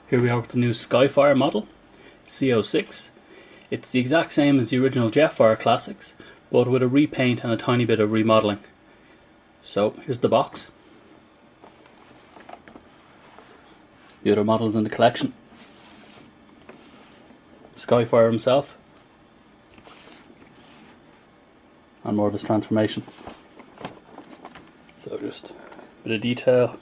Here we are with the new Skyfire model, C-06. It's the exact same as the original Jetfire Classics, but with a repaint and a tiny bit of remodeling. So here's the box. The other models in the collection. Skyfire himself. And more of his transformation. So just a bit of detail.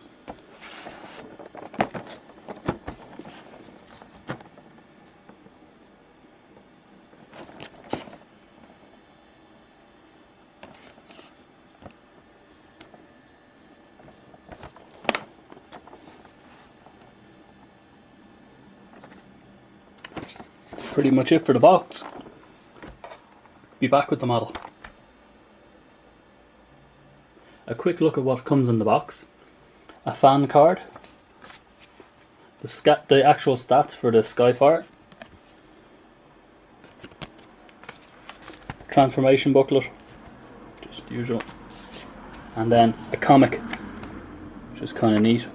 Pretty much it for the box. Be back with the model. A quick look at what comes in the box. A fan card. The actual stats for the Skyfire. Transformation booklet. Just usual. And then a comic. Which is kind of neat.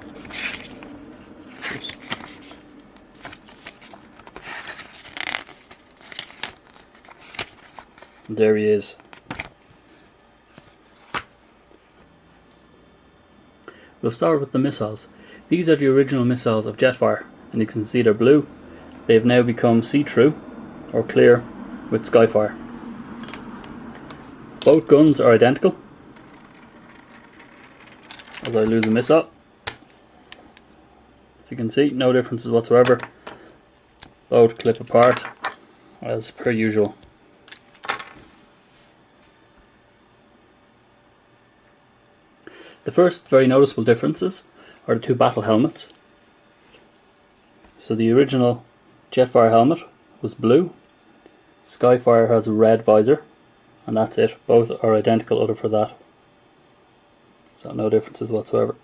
There he is. We'll start with the missiles. These are the original missiles of Jetfire, and you can see they're blue. They've now become see-through or clear with Skyfire. Both guns are identical. As I lose a missile, as you can see, no differences whatsoever. Both clip apart as per usual. The first very noticeable differences are the two battle helmets. So the original Jetfire helmet was blue, Skyfire has a red visor, and that's it. Both are identical other for that. So no differences whatsoever.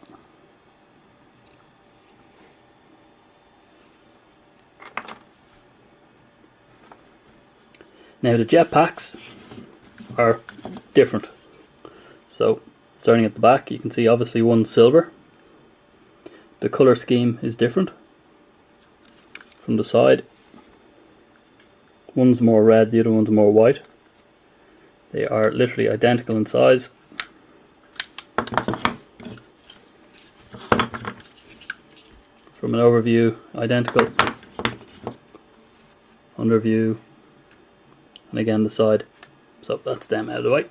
Now the jetpacks are different. So starting at the back, you can see obviously one's silver. The colour scheme is different. From the side, one's more red, the other one's more white. They are literally identical in size. From an overview, identical. Underview, and again the side. So that's them out of the way.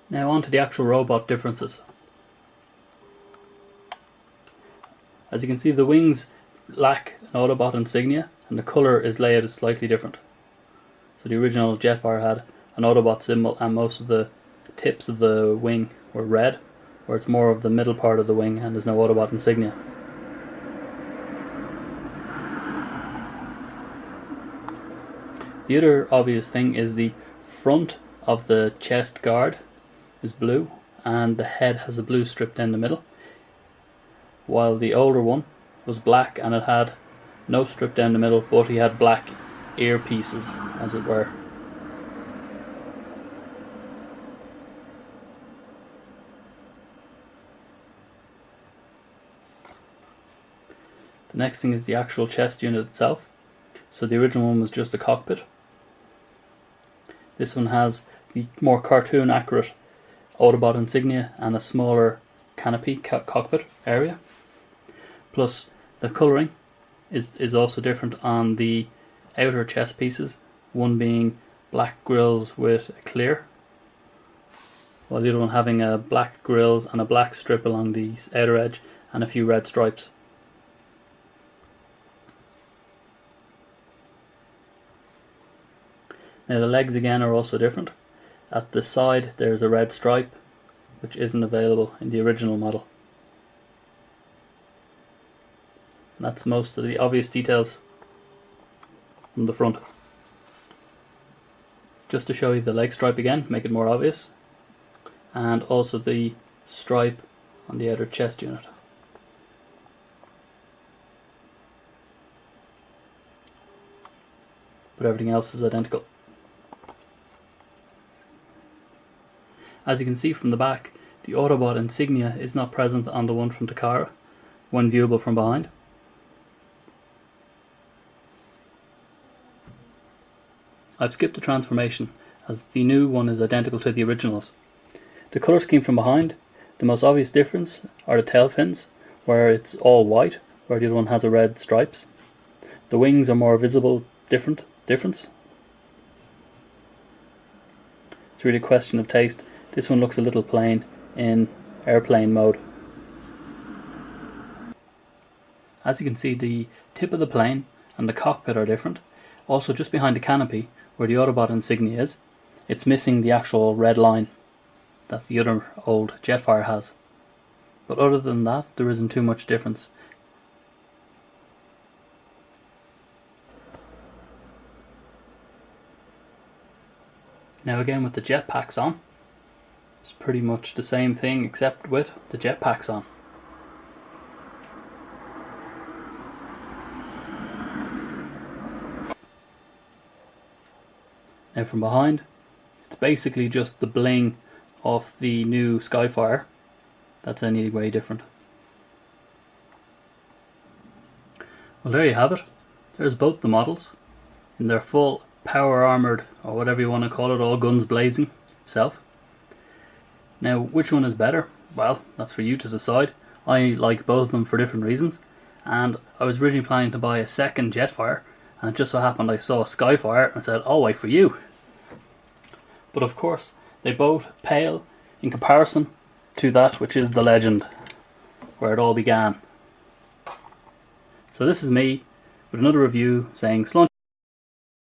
Now on to the actual robot differences. As you can see, the wings lack an Autobot insignia and the colour is laid slightly different. So the original Jetfire had an Autobot symbol and most of the tips of the wing were red, where it's more of the middle part of the wing and there's no Autobot insignia. The other obvious thing is the front of the chest guard is blue and the head has a blue strip down the middle, while the older one was black and it had no strip down the middle, but he had black earpieces, as it were. The next thing is the actual chest unit itself. So the original one was just a cockpit. This one has the more cartoon accurate Autobot insignia and a smaller canopy cockpit area. Plus the colouring is also different on the outer chest pieces, one being black grills with a clear, while the other one having a black grills and a black strip along the outer edge and a few red stripes. Now the legs again are also different. At the side there's a red stripe which isn't available in the original model. And that's most of the obvious details from the front. Just to show you the leg stripe again, make it more obvious, and also the stripe on the outer chest unit. But everything else is identical. As you can see from the back, the Autobot insignia is not present on the one from Takara, when viewable from behind. I've skipped the transformation as the new one is identical to the originals. The colour scheme from behind, the most obvious difference are the tail fins, where it's all white, where the other one has a red stripes. The wings are more visible difference. It's really a question of taste. This one looks a little plain in airplane mode. As you can see, the tip of the plane and the cockpit are different. Also, just behind the canopy, where the Autobot insignia is, it's missing the actual red line that the other old Jetfire has. But other than that, there isn't too much difference. Now again with the jetpacks on, it's pretty much the same thing except with the jetpacks on. Now from behind, it's basically just the bling of the new Skyfire that's any way different. Well, there you have it. There's both the models in their full power armoured, or whatever you want to call it, all guns blazing self. Now, which one is better? Well, that's for you to decide. I like both of them for different reasons, and I was originally planning to buy a second Jetfire, and it just so happened I saw a Skyfire and I said, I'll wait for you. But of course, they both pale in comparison to that which is the legend, where it all began. So this is me with another review saying slán